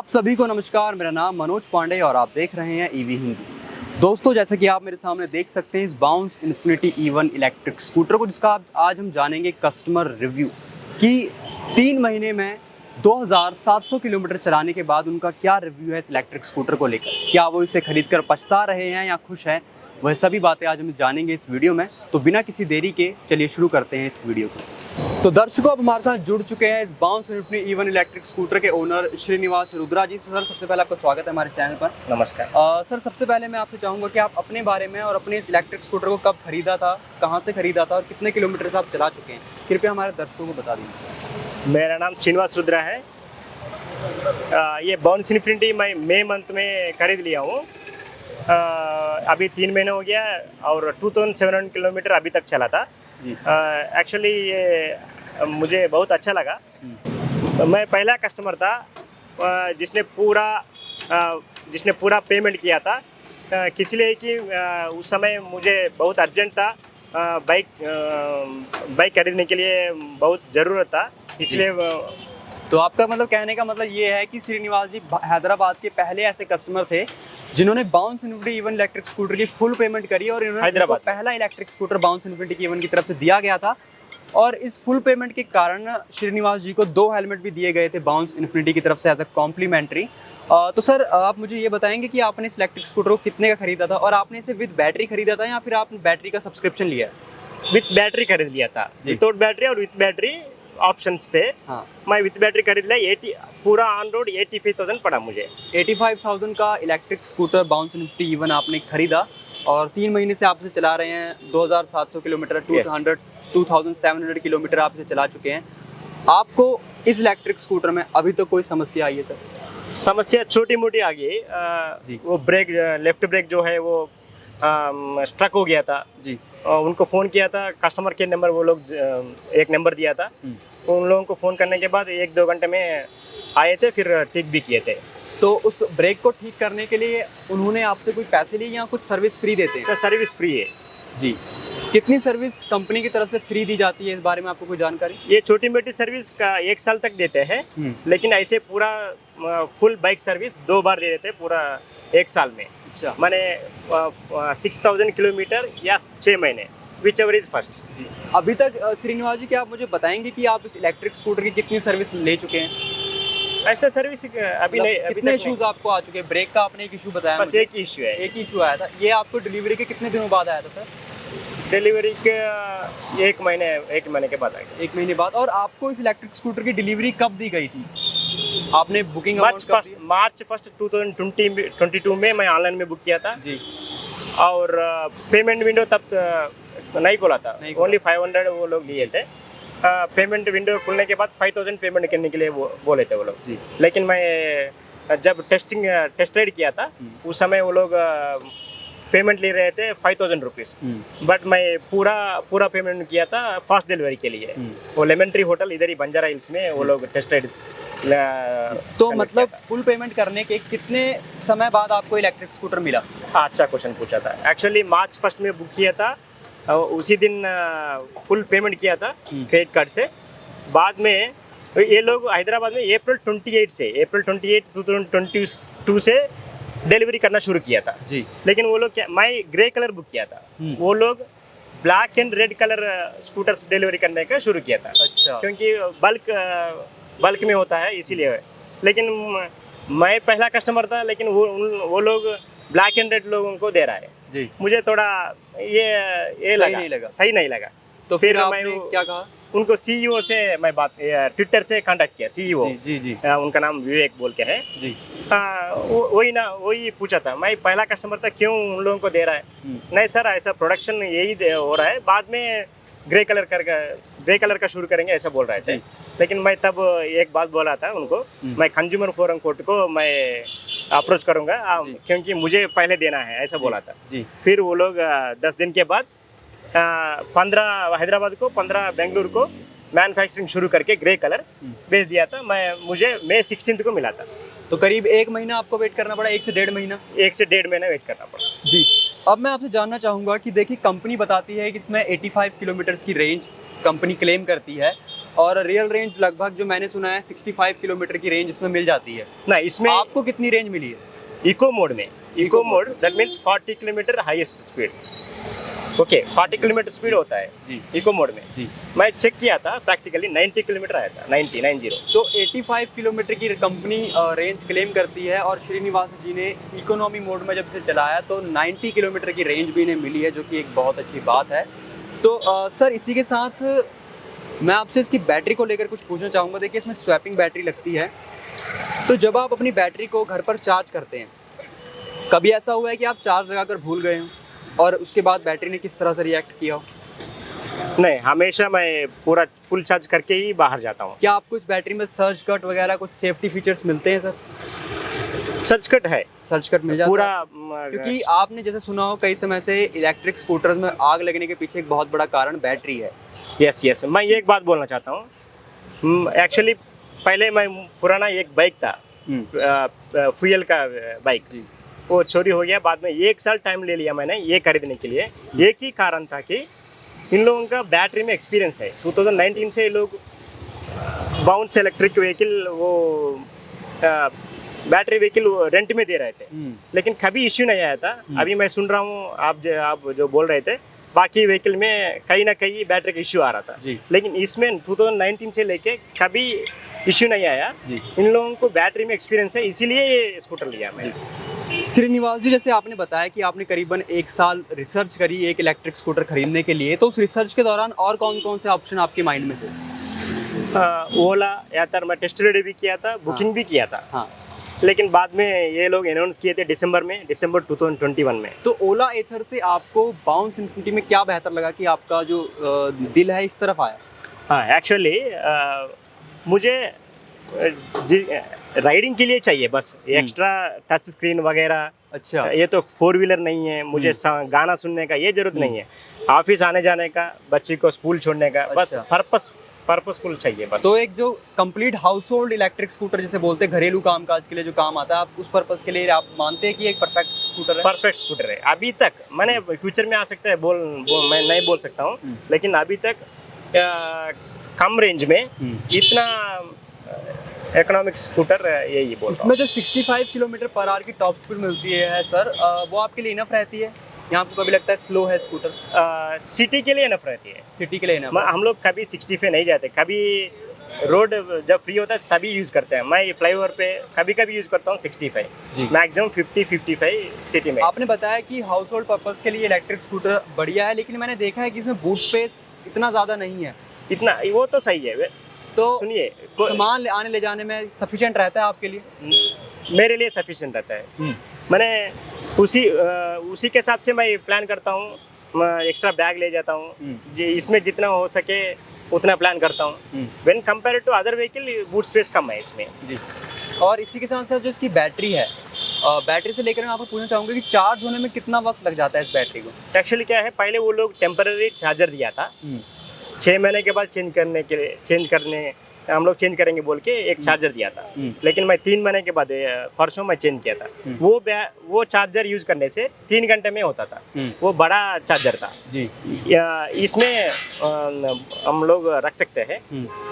आप सभी को नमस्कार। मेरा नाम मनोज पांडे और आप देख रहे हैं ईवी हिंदी। दोस्तों, जैसे कि आप मेरे सामने देख सकते हैं इस bounce infinity E1 electric scooter को, जिसका आज हम जानेंगे कस्टमर रिव्यू कि 3 महीने में 2700 किलोमीटर चलाने के बाद उनका क्या रिव्यू है इस इलेक्ट्रिक स्कूटर को लेकर। क्या वो इसे खरीद कर पछता रहे हैं या खुश हैं, वह सभी बातें आज हम जानेंगे इस वीडियो में। तो बिना किसी देरी के चलिए शुरू करते हैं इस वीडियो को। तो दर्शकों, अब हमारे साथ जुड़ चुके हैं इस bounce infinity E1 electric scooter के ओनर श्रीनिवास रुद्रा जी। सर, सबसे पहले आपका स्वागत है हमारे चैनल पर। नमस्कार। सर, सबसे पहले मैं आपसे चाहूँगा कि आप अपने बारे में और अपने इस इलेक्ट्रिक स्कूटर को कब खरीदा था, कहाँ से खरीदा था और कितने किलोमीटर से आप चला चुके हैं, कृपया हमारे दर्शकों को बता दीजिए। मेरा नाम श्रीनिवास रुद्रा है। ये बाउंस इन्फिनिटी मैं मई मंथ में खरीद लिया हूँ। अभी 3 महीने हो गया और 2700 किलोमीटर अभी तक चला था। एक्चुअली ये मुझे बहुत अच्छा लगा। मैं पहला कस्टमर था जिसने पूरा पेमेंट किया था। किस लिए कि उस समय मुझे बहुत अर्जेंट था, बाइक खरीदने के लिए बहुत ज़रूरत था, इसलिए। तो आपका मतलब कहने का मतलब ये है कि श्रीनिवास जी हैदराबाद के पहले ऐसे कस्टमर थे जिन्होंने bounce infinity E1 electric scooter की फुल पेमेंट करी और इन्होंने पहला electric scooter bounce infinity E1 की तरफ से दिया गया था। और इस फुल पेमेंट के कारण श्रीनिवास जी को 2 हेलमेट भी दिए गए थे बाउंस इन्फिनिटी की तरफ से एज अ कॉम्प्लीमेंट्री। तो सर, आप मुझे ये बताएंगे कि आपने इस इलेक्ट्रिक स्कूटर को कितने का खरीदा था और आपने इसे विद बैटरी खरीदा था या फिर आपने बैटरी का सब्सक्रिप्शन लिया? विथ बैटरी खरीद लिया था। विदाउट बैटरी और विथ बैटरी ऑप्शंस थे। हाँ। मैं विथ बैटरी खरीद लिया। पूरा ऑन रोड 85,000 पड़ा मुझे। 85,000 का electric scooter bounce infinity E1 आपने खरीदा और 3 महीने से आप इसे चला रहे हैं। 2700 किलोमीटर 2700 किलोमीटर आप इसे चला चुके हैं। आपको इस इलेक्ट्रिक स्कूटर में अभी तो कोई समस्या आई है सर? समस्या छोटी मोटी आ गई। वो ब्रेक, लेफ्ट ब्रेक जो है वो स्ट्रक हो गया था जी। उनको फ़ोन किया था, कस्टमर केयर नंबर वो लोग एक नंबर दिया था। उन लोगों को फ़ोन करने के बाद 1-2 घंटे में आए थे, फिर ठीक भी किए थे। तो उस ब्रेक को ठीक करने के लिए उन्होंने आपसे कोई पैसे लिए या कुछ सर्विस फ्री देते हैं? तो सर्विस फ्री है जी। कितनी सर्विस कंपनी की तरफ से फ्री दी जाती है, इस बारे में आपको कोई जानकारी? ये छोटी मोटी सर्विस का 1 साल तक देते हैं, लेकिन ऐसे पूरा फुल बाइक सर्विस 2 बार दे देते हैं पूरा 1 साल में। अच्छा। मैंने 6000 किलोमीटर या 6 महीने, विच एवर इज फर्स्ट। अभी तक श्रीनिवास जी, क्या आप मुझे बताएंगे कि आप इस इलेक्ट्रिक स्कूटर की कितनी सर्विस ले चुके हैं? ऐसा सर्विस अभी नहीं। कितने इश्यूज आपको आ चुके हैं? ब्रेक का आपने एक इशू बताया, बस एक ही इशू है। एक ही इशू आया था। ये आपको डिलीवरी के कितने दिनों बाद आया था सर? डिलीवरी के 1 महीने के बाद आएगा। 1 महीने बाद। और आपको इस इलेक्ट्रिक स्कूटर की डिलीवरी कब दी गई थी? आपने बुकिंग मार्च 1 2022 में मैं ऑनलाइन में बुक किया था जी। और पेमेंट विंडो तब नहीं खोला था, ओनली 500 वो लोग लिए थे। पेमेंट विंडो खुलने के बाद 5000 पेमेंट करने के लिए वो बोले थे वो लोग जी। लेकिन मैं जब टेस्ट राइड किया था उस समय वो लोग पेमेंट ले रहे थे 5000 रुपीज़। बट मैं पूरा पेमेंट किया था फास्ट डिलीवरी के लिए। वो लेमन ट्री होटल इधर ही बंजारा हिल्स में वो लोग टेस्ट राइड। तो मतलब फुल पेमेंट करने के कितने समय बाद आपको इलेक्ट्रिक स्कूटर मिला? अच्छा क्वेश्चन पूछा था। एक्चुअली मार्च 1 में बुक किया था, उसी दिन फुल पेमेंट किया था क्रेडिट कार्ड से। बाद में ये लोग हैदराबाद में अप्रैल 28 2022 से डिलीवरी करना शुरू किया था जी। लेकिन वो लोग मैं ग्रे कलर बुक किया था, वो लोग black and red colour scooters delivery करने का शुरू किया था। अच्छा। क्योंकि बल्क में होता है इसीलिए। लेकिन मैं पहला कस्टमर था, लेकिन वो लोग ब्लैक एंड रेड लोगों को दे रहा है जी। मुझे थोड़ा ये सही नहीं लगा। तो फिर आपने क्या कहा? उनको सीईओ से मैं बात ट्विटर से कांटेक्ट किया। सीईओ जी। उनका नाम विवेक बोल के है जी। वही पूछा था, मैं पहला कस्टमर था, क्यों उन लोगों को दे रहा है? नहीं सर, ऐसा प्रोडक्शन यही हो रहा है, बाद में ग्रे कलर का शुरू करेंगे, ऐसा बोल रहे थे। लेकिन मैं तब एक बात बोला था उनको, मैं कंज्यूमर फोरम कोर्ट को मैं अप्रोच करूंगा क्योंकि मुझे पहले देना है, ऐसा बोला था जी। फिर वो लोग 10 दिन के बाद 15 हैदराबाद को 15 बेंगलुरु को मैन्युफैक्चरिंग शुरू करके ग्रे कलर भेज दिया था। मुझे मई 16 को मिला था। तो करीब 1 महीना आपको वेट करना पड़ा, 1 से 1.5 महीना? 1 से 1.5 महीना वेट करना पड़ा जी। अब मैं आपसे जानना चाहूँगा कि देखिए, कंपनी बताती है कि इसमें 85 किलोमीटर्स की रेंज कंपनी क्लेम करती है, और रियल रेंज लगभग जो मैंने सुना है 65 किलोमीटर की रेंज इसमें मिल जाती है। ना इसमें आपको कितनी रेंज मिली है? इको मोड में, eco mode that means 40 kilometre highest speed. Okay 40 kilometre speed होता है जी। इको मोड में। जी। मैं चेक किया था प्रैक्टिकली 90 किलोमीटर आया था, 90। तो 85 किलोमीटर की कंपनी रेंज क्लेम करती है और श्रीनिवास जी ने इकोनॉमी मोड में जब इसे चलाया तो 90 किलोमीटर की रेंज भी इन्हें मिली है, जो कि एक बहुत अच्छी बात है। तो सर इसी के साथ मैं आपसे इसकी बैटरी को लेकर कुछ पूछना चाहूँगा। देखिए इसमें स्वैपिंग बैटरी लगती है, तो जब आप अपनी बैटरी को घर पर चार्ज करते हैं, कभी ऐसा हुआ है कि आप चार्ज लगाकर भूल गए हो और उसके बाद बैटरी ने किस तरह से रिएक्ट किया हो? नहीं, हमेशा मैं पूरा फुल चार्ज करके ही बाहर जाता हूँ। क्या आपको इस बैटरी में सर्ज कट वगैरह कुछ सेफ्टी फीचर्स मिलते हैं सर? सर्ज कट है, सर्ज कट मिल जाता पूरा है? क्योंकि आपने जैसे सुना हो कई समय से इलेक्ट्रिक स्कूटर्स में आग लगने के पीछे एक बहुत बड़ा कारण बैटरी है। यस मैं एक बात बोलना चाहता हूँ। एक्चुअली पहले मैं पुराना एक बाइक था, फ्यूल का बाइक, वो चोरी हो गया। बाद में 1 साल टाइम ले लिया मैंने ये खरीदने के लिए। एक ही कारण था कि इन लोगों का बैटरी में एक्सपीरियंस है। 2019 से ये लोग बाउंस इलेक्ट्रिक व्हीकल वो बैटरी व्हीकल रेंट में दे रहे थे, लेकिन कभी इश्यू नहीं आया था। अभी मैं सुन रहा हूँ आप जो बोल रहे थे, बाकी व्हीकल में कहीं ना कहीं बैटरी का इश्यू आ रहा था जी। लेकिन इसमें 2019 से लेके कभी इश्यू नहीं आया जी। इन लोगों को बैटरी में एक्सपीरियंस है, इसीलिए ये स्कूटर लिया मैंने। श्रीनिवास जी, जैसे आपने बताया कि आपने करीबन 1 साल रिसर्च करी एक इलेक्ट्रिक स्कूटर खरीदने के लिए, तो उस रिसर्च के दौरान और कौन कौन से ऑप्शन आपके माइंड में थे? ओला या तर मैं टेस्ट राइड भी किया था, बुकिंग भी किया था। हाँ। लेकिन बाद में ये लोग अनाउंस किए थे दिसंबर 2021 में। तो ओला एथर से आपको बाउंस इन्फिनिटी में क्या बेहतर लगा कि आपका जो दिल है इस तरफ आया? हाँ, एक्चुअली मुझे राइडिंग के लिए चाहिए बस, एक्स्ट्रा टच स्क्रीन वगैरह। अच्छा। ये तो 4 व्हीलर नहीं है, मुझे गाना सुनने का ये जरूरत नहीं है। ऑफिस आने जाने का, बच्ची को स्कूल छोड़ने का, बस पर्पसफुल चाहिए बस। तो एक जो complete house hold electric scooter जिसे बोलते हैं, घरेलू कामकाज के लिए जो काम आता है, आप उस पर्पस के लिए आप मानते हैं कि एक परफेक्ट स्कूटर है? परफेक्ट स्कूटर है अभी तक। मैंने फ्यूचर में आ सकता है मैं नहीं बोल सकता हूँ, लेकिन अभी तक कम रेंज में इतना इकोनॉमिक स्कूटर यही बोल। इसमें जो 65 किलोमीटर पर आवर की टॉप स्पीड मिलती है सर, वो आपके लिए इनफ रहती है या आपको कभी लगता है स्लो है स्कूटर? सिटी के लिए इनफ रहती है। सिटी के लिए इनफ। हम लोग कभी 60 पे नहीं जाते, कभी रोड जब फ्री होता है तभी यूज़ करते हैं। मैं फ्लाईओवर पे कभी यूज़ करता हूँ 65, मैक्सिमम 50-55 सिटी में। आपने बताया कि हाउस होल्ड पर्पस के लिए इलेक्ट्रिक स्कूटर बढ़िया है, लेकिन मैंने देखा है कि इसमें बूट स्पेस इतना ज़्यादा नहीं है। इतना वो तो सही है, तो सुनिए, सामान आने ले जाने में सफिशिएंट रहता है आपके लिए? मेरे लिए सफिशिएंट रहता है। मैंने उसी के हिसाब से मैं प्लान करता हूँ, एक्स्ट्रा बैग ले जाता हूँ, इसमें जितना हो सके उतना प्लान करता हूँ। When compare to other vehicle boot space कम है इसमें जी। और इसी के साथ साथ जो इसकी बैटरी है, बैटरी से लेकर मैं आपको पूछना चाहूँगा कि चार्ज होने में कितना वक्त लग जाता है इस बैटरी को? एक्चुअली क्या है, पहले वो लोग टेम्पररी चार्जर दिया था, 6 महीने के बाद हम लोग चेंज करेंगे बोल के एक चार्जर दिया था। लेकिन मैं 3 महीने के बाद परसों मैं चेंज किया था। वो चार्जर यूज करने से 3 घंटे में होता था। वो बड़ा चार्जर था जी। इसमें हम लोग रख सकते हैं,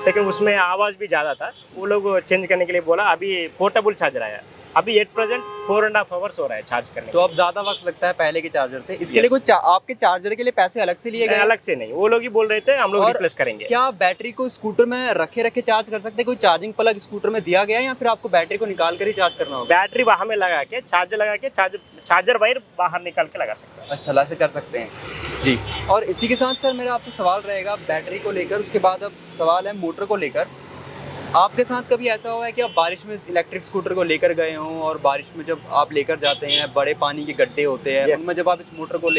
लेकिन उसमें आवाज़ भी ज़्यादा था। वो लोग चेंज करने के लिए बोला। अभी पोर्टेबल चार्जर आया, अभी एट प्रेजेंट 4.5 आवर्स हो रहा है चार्ज करने। तो अब ज़्यादा वक्त लगता है पहले के चार्जर से। इसके लिए कुछ आपके चार्जर के लिए पैसे अलग से लिए गए? अलग से नहीं, वो लोग ही बोल रहे थे हम लोग रिप्लेस करेंगे। क्या बैटरी को स्कूटर में रखे चार्ज कर सकते हैं? कोई चार्जिंग प्लग स्कूटर में दिया गया है या फिर आपको बैटरी को निकाल कर ही चार्ज करना होगा? बैटरी बाहर में लगा के चार्जर वायर बाहर निकाल के लगा सकते हैं। अच्छा, ऐसे कर सकते हैं जी। और इसी के साथ सर मेरा आपसे सवाल रहेगा बैटरी को लेकर, उसके बाद अब सवाल है मोटर को लेकर। आपके साथ कभी ऐसा हुआ है कि आप बारिश में इस इलेक्ट्रिक स्कूटर को लेकर गए हों और बारिश में जब आप लेकर जाते हैं, बड़े पानी के गड्ढे होते हैं, उनमें जब आप इस मोटर को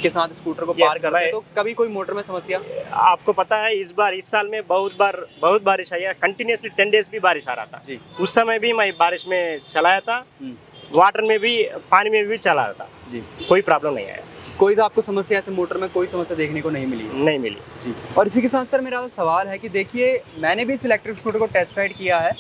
के साथ स्कूटर को पार करते हैं, तो कभी कोई मोटर में समस्या? आपको पता है इस साल में बहुत बारिश आई है, कंटिन्यूसली 10 डेज भी बारिश आ रहा था जी। उस समय भी मैं बारिश में चलाया था, वाटर में भी, पानी में भी चला रहा था जी। कोई प्रॉब्लम नहीं आया। कोई आपको समस्या ऐसे मोटर में कोई समस्या देखने को नहीं मिली जी। और इसी के साथ सर मेरा सवाल है कि देखिए, मैंने भी इस इलेक्ट्रिक स्कूटर को टेस्ट राइड किया है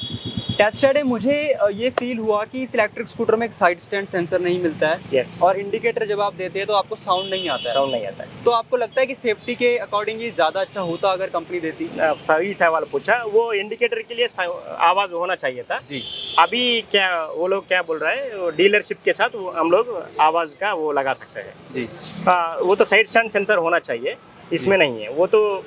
टेस्ट राइड है मुझे ये फील हुआ कि इस इलेक्ट्रिक स्कूटर में एक साइड स्टैंड सेंसर नहीं मिलता है यस, और इंडिकेटर जब आप देते हैं तो आपको साउंड नहीं आता है। साउंड नहीं आता है। तो आपको लगता है कि सेफ्टी के अकॉर्डिंग ये ज़्यादा अच्छा होता अगर कंपनी देती? सही सवाल पूछा। वो इंडिकेटर के लिए आवाज़ होना चाहिए था जी। अभी क्या वो लोग क्या बोल रहे हैं, डीलरशिप के साथ हम लोग आवाज़ का वो लगा सकते हैं जी। वो तो साइड स्टैंड सेंसर होना चाहिए, इसमें नहीं है। वो तो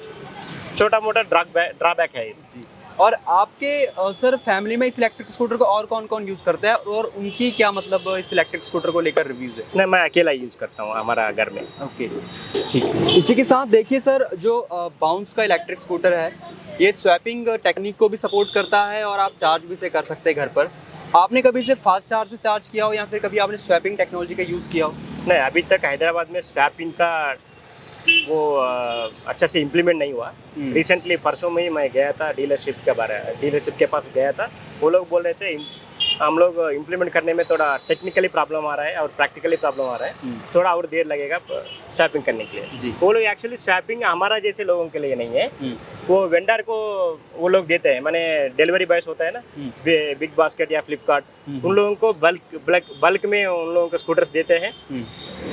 छोटा मोटा ड्रॉबैक है इस। जी। और आपके सर फैमिली में इस इलेक्ट्रिक स्कूटर को और कौन कौन यूज़ करता है और उनकी क्या मतलब इस इलेक्ट्रिक स्कूटर को लेकर रिव्यूज़ है? नहीं, मैं अकेला यूज़ करता हूँ हमारा घर में। ओके, ठीक है। इसी के साथ देखिए सर, जो बाउंस का इलेक्ट्रिक स्कूटर है ये स्वैपिंग टेक्निक को भी सपोर्ट करता है और आप चार्ज भी से कर सकते हैं घर पर। आपने कभी इसे फास्ट चार्ज से चार्ज किया हो या फिर कभी आपने स्वैपिंग टेक्नोलॉजी का यूज़ किया हो? नहीं, अभी तक हैदराबाद में स्वैपिंग का वो अच्छा से इम्प्लीमेंट नहीं हुआ। रिसेंटली परसों में ही मैं गया था डीलरशिप के पास गया था। वो लोग बोल रहे थे हम लोग इम्प्लीमेंट करने में थोड़ा टेक्निकली प्रॉब्लम आ रहा है और प्रैक्टिकली प्रॉब्लम आ रहा है, थोड़ा और देर लगेगा स्वैपिंग करने के लिए। वो लोग एक्चुअली स्वैपिंग हमारा जैसे लोगों के लिए नहीं है, वो वेंडर को वो लोग देते हैं, माने डिलीवरी बॉयज होता है ना, बिग बास्केट या फ्लिपकार्ट, उन लोगों को बल्क में उन लोगों को स्कूटर्स देते हैं,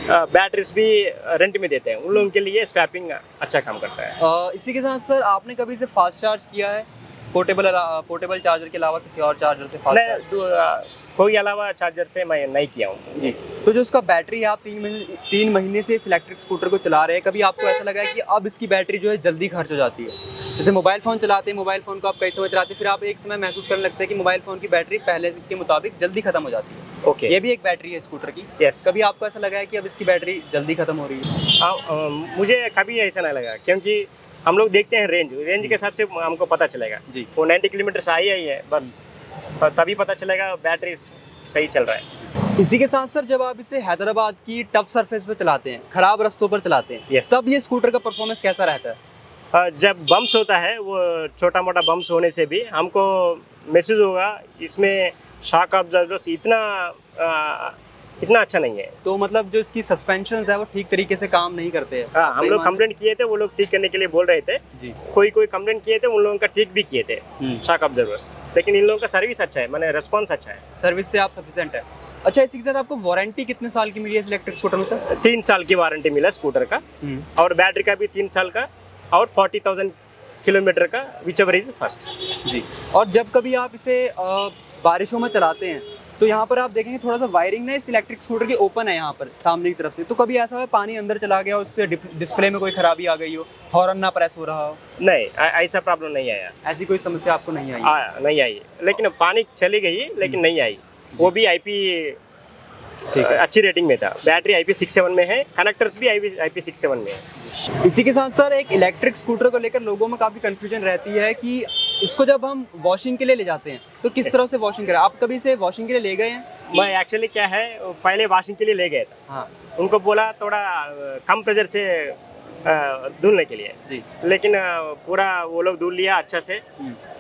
बैटरीज भी रेंट में देते हैं। उन लोगों के लिए स्वैपिंग अच्छा काम करता है। इसी के साथ सर आपने कभी इसे फास्ट चार्ज किया है पोर्टेबल चार्जर के अलावा किसी और चार्जर से? कोई अलावा चार्जर से मैं नहीं किया हूँ जी। तो जो उसका बैटरी है, आप 3 महीने से इस इलेक्ट्रिक स्कूटर को चला रहे हैं, कभी आपको ऐसा लगा है कि अब इसकी बैटरी जो है जल्दी खर्च हो जाती है? जैसे मोबाइल फ़ोन चलाते हैं, मोबाइल फ़ोन को आप कई समय चलाते हैं, फिर आप एक समय महसूस करने लगते हैं कि मोबाइल फ़ोन की बैटरी पहले के मुताबिक जल्दी खत्म हो जाती है। ओके, ये भी एक बैटरी है स्कूटर की। यस। कभी आपको ऐसा लगा है कि अब इसकी बैटरी जल्दी खत्म हो रही है? मुझे कभी ऐसा नहीं लगा, क्योंकि हम लोग देखते हैं रेंज के हिसाब से हमको पता चलेगा जी। वो 90 किलोमीटर से आई है बस, तभी पता चलेगा बैटरी सही चल रहा है। इसी के साथ सर जब आप इसे हैदराबाद की टफ सरफेस पे चलाते हैं, खराब रास्तों पर चलाते हैं, Yes. तब ये स्कूटर का परफॉर्मेंस कैसा रहता है? जब बम्स होता है, वो छोटा मोटा बम्स होने से भी हमको महसूस होगा इसमें शॉक अब्जॉर्बर्स इतना अच्छा नहीं है। तो मतलब जो इसकी सस्पेंशन है वो ठीक तरीके से काम नहीं करते हैं? हाँ, हम लोग कंप्लेंट किए थे, वो लोग ठीक करने के लिए बोल रहे थे जी। कोई कंप्लेंट किए थे, उन लोगों का ठीक भी किए थे शॉक अब्जॉर्बर्स, लेकिन इन लोगों का सर्विस अच्छा है, मैंने रेस्पॉन्स अच्छा है। सर्विस से आप सफिशिएंट है। अच्छा, इसी के साथ आपको वारंटी कितने साल की मिली है इस इलेक्ट्रिक स्कूटर में सर? 3 साल की वारंटी मिला स्कूटर का, और बैटरी का भी 3 साल का, और 40,000 किलोमीटर का, विच एवर इज फर्स्ट। जी। और जब कभी आप इसे बारिशों में चलाते हैं तो यहाँ पर आप देखेंगे थोड़ा सा वायरिंग ना इस इलेक्ट्रिक स्कूटर की ओपन है यहाँ पर सामने की तरफ से, तो कभी ऐसा है पानी अंदर चला गया, उससे डिस्प्ले में कोई खराबी आ गई हो, हॉर्न ना प्रेस हो रहा हो? नहीं, ऐसा प्रॉब्लम नहीं आया। ऐसी कोई समस्या आपको नहीं आई? नहीं आई, लेकिन पानी चली गई, लेकिन नहीं आई। वो भी IP अच्छी रेटिंग में था। बैटरी IP67 में है, कनेक्टर्स भी IP67 में है। इसी के साथ सर एक इलेक्ट्रिक स्कूटर को लेकर लोगों में काफ़ी कंफ्यूजन रहती है कि इसको जब हम वॉशिंग के लिए ले जाते हैं तो किस तरह से वॉशिंग करें? आप कभी इसे वॉशिंग के लिए ले गए हैं? मैं एक्चुअली क्या है, पहले वॉशिंग के लिए ले गया था। हाँ। उनको बोला थोड़ा कम प्रेशर से धुलने के लिए जी। लेकिन पूरा वो लोग धुल लिया अच्छा से।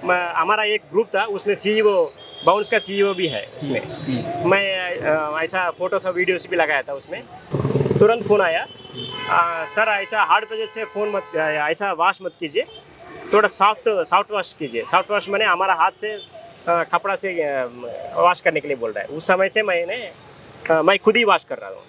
हमारा एक ग्रुप था, उसमें CEO, बाउंस का CEO भी है उसमें। मैं ऐसा फोटोस और वीडियोस भी लगाया था उसमें। तुरंत फ़ोन आया, सर ऐसा हार्ड प्रेशर से फ़ोन मत, ऐसा वॉश मत कीजिए, थोड़ा सॉफ्ट वॉश कीजिए। सॉफ्ट वॉश मैंने हमारा हाथ से कपड़ा से वॉश करने के लिए बोल रहा है। उस समय से मैं खुद ही वॉश कर रहा हूँ।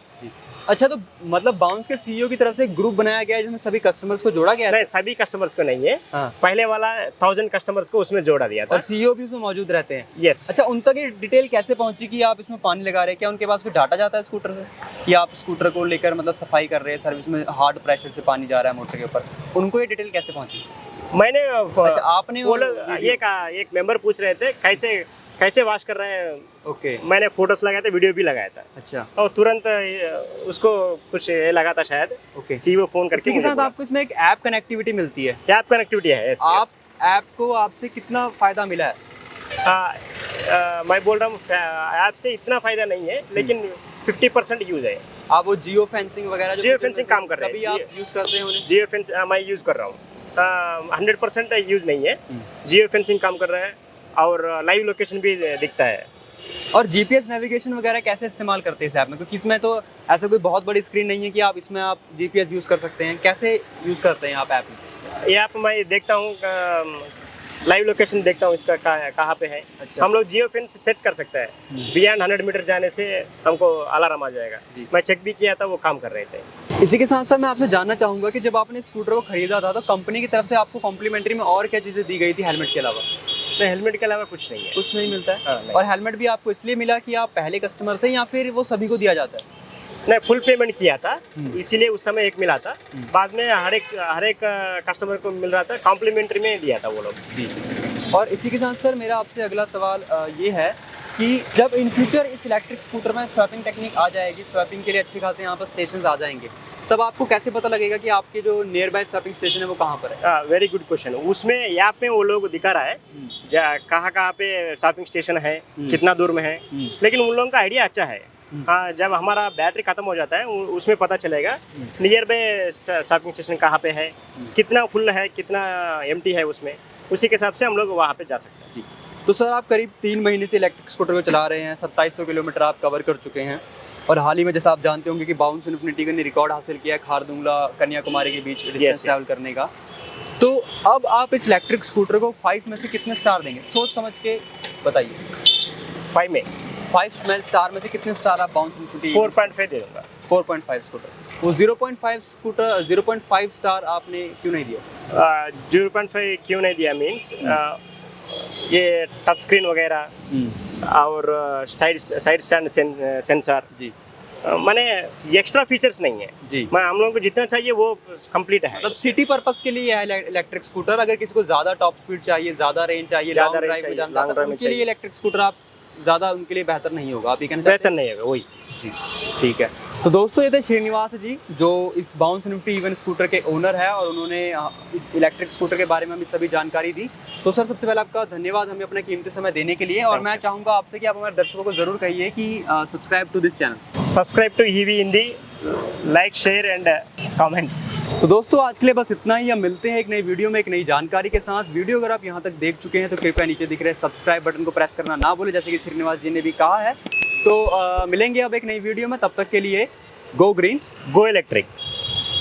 अच्छा, तो मतलब बाउंस के CEO की तरफ से एक ग्रुप बनाया गया है जिसमें सभी कस्टमर्स को जोड़ा गया है? नहीं, सभी कस्टमर्स को नहीं है। हाँ। पहले वाला 1000 कस्टमर्स को उसमें जोड़ा दिया था। और CEO भी उसमें मौजूद रहते हैं? यस। अच्छा, उन तक ये डिटेल कैसे पहुंची कि आप इसमें पानी लगा रहे हैं? क्या उनके पास कोई डाटा जाता है स्कूटर से कि आप स्कूटर को लेकर मतलब सफाई कर रहे हैं, सर्विस में हार्ड प्रेशर से पानी जा रहा है मोटर के ऊपर? उनको ये डिटेल कैसे पहुंची? मैंने अच्छा, आपने वो लोग एक मेंबर पूछ रहे थे कैसे वॉश कर रहे हैं। ओके। मैंने फोटोस लगाए थे, वीडियो भी लगाया था। अच्छा। और तुरंत उसको कुछ लगा था शायद। ओके। CEO फोन करके। इसी के साथ आपको इसमें एक ऐप कनेक्टिविटी मिलती है। ऐप कनेक्टिविटी है। आप ऐप को आपसे कितना फायदा मिला है? मैं बोल रहा हूँ ऐप से इतना फायदा नहीं है, लेकिन 50% यूज है। आप वो जियो फेंसिंग वगैरह जियो फेंसिंग काम कर रहे हैं, तभी आप यूज करते हैं उन्हें? जियो फेंस मैं यूज कर रहा हूँ। 100% यूज नहीं है। जियो फेंसिंग काम कर रहा है और लाइव लोकेशन भी दिखता है। और GPS नेविगेशन वगैरह कैसे इस्तेमाल करते हैं इस ऐप में? क्योंकि इसमें तो ऐसा कोई बहुत बड़ी स्क्रीन नहीं है कि आप इसमें आप GPS यूज़ कर सकते हैं। कैसे यूज़ करते हैं आप ऐप में? ये ऐप मैं देखता हूँ लाइव लोकेशन देखता हूँ इसका कहाँ पे है। अच्छा। हम लोग जियो पिन से सेट कर सकते हैं, बियॉन्ड 100 मीटर जाने से हमको अलार्म आ जाएगा। जी। मैं चेक भी किया था, वो काम कर रहे थे। इसी के साथ साथ मैं आपसे जानना चाहूँगा कि जब आपने स्कूटर को खरीदा था तो कंपनी की तरफ से आपको कॉम्प्लीमेंट्री में और क्या चीज़ें दी गई थी हेलमेट के अलावा? नहीं, हेलमेट के अलावा कुछ नहीं है। कुछ नहीं मिलता है। हाँ, नहीं। और हेलमेट भी आपको इसलिए मिला कि आप पहले कस्टमर थे या फिर वो सभी को दिया जाता है? नहीं, फुल पेमेंट किया था, इसीलिए उस समय एक मिला था। बाद में हर एक कस्टमर को मिल रहा था, कॉम्प्लीमेंट्री में दिया था वो लोग। जी। और इसी के साथ सर मेरा आपसे अगला सवाल ये है कि जब इन फ्यूचर इस इलेक्ट्रिक स्कूटर में स्वैपिंग टेक्निक आ जाएगी, स्वैपिंग के लिए अच्छे खासे यहाँ पर स्टेशन आ जाएंगे, तब आपको कैसे पता लगेगा कि आपके जो नियर बाय स्वैपिंग स्टेशन है वो कहाँ पर है? Very good question. उसमें ऐप में वो लोग दिखा रहा है कहाँ पे शॉपिंग स्टेशन है, कितना दूर में है, लेकिन उन लोगों का आइडिया अच्छा है। हाँ, जब हमारा बैटरी खत्म हो जाता है उसमें पता चलेगा नियर बाय शॉपिंग स्टेशन कहाँ पे है, कितना फुल है, कितना एम्प्टी है, उसमें उसी के हिसाब से हम लोग वहाँ पे जा सकते हैं। जी। तो सर आप करीब 3 महीने से इलेक्ट्रिक स्कूटर को चला रहे हैं, 2700 किलोमीटर आप कवर कर चुके हैं और हाल ही में जैसा आप जानते होंगे कि बाउंस इन्फिनिटी ने रिकॉर्ड हासिल किया है खारदुंगला कन्याकुमारी के बीच डिस्टेंस ट्रैवल करने का। तो अब आप इस इलेक्ट्रिक स्कूटर को 5 में से कितने स्टार देंगे? सोच समझ के बताइए। 5 में 5 में स्टार में से कितने स्टार आप बाउंस इन्फिनिटी? 4.5 दे दूँगा। 4.5 स्कूटर। वो 0.5 स्कूटर 0.5 स्टार आपने क्यों नहीं दिया? 0.5 क्यों नहीं दिया मीन्स ये टच स्क्रीन वगैरह और साइड स्टैंड सेंसर जी। माने एक्स्ट्रा फीचर्स नहीं है जी। मैं हम लोगों को जितना चाहिए वो कंप्लीट है। मतलब सिटी पर्पस के लिए है इलेक्ट्रिक स्कूटर। अगर किसी को ज्यादा टॉप स्पीड चाहिए, ज्यादा रेंज चाहिए, ज्यादा लॉन्ग range ड्राइव में चाहिए, जाना long चाहता है, drive में उनके लिए चाहिए। इलेक्ट्रिक स्कूटर आप ज़्यादा उनके लिए बेहतर नहीं होगा। आप ये कहना चाहते बेहतर नहीं होगा वही। हैं? जी ठीक है। तो दोस्तों ये थे श्रीनिवास जी जो इस बाउंस इन्फिनिटी इवन स्कूटर के ओनर है और उन्होंने इस इलेक्ट्रिक स्कूटर के बारे में हमें सभी जानकारी दी। तो सर सबसे पहले आपका धन्यवाद हमें अपना कीमती समय देने के लिए। और मैं चाहूँगा आपसे कि आप हमारे दर्शकों को ज़रूर कहिए कि subscribe to this channel, subscribe to EV Hindi, like share and comment. तो दोस्तों आज के लिए बस इतना ही। हम मिलते हैं एक नई वीडियो में एक नई जानकारी के साथ। वीडियो अगर आप यहाँ तक देख चुके हैं तो कृपया नीचे दिख रहे सब्सक्राइब बटन को प्रेस करना ना भूलें, जैसे कि श्रीनिवास जी ने भी कहा है। तो मिलेंगे अब एक नई वीडियो में, तब तक के लिए गो ग्रीन गो इलेक्ट्रिक।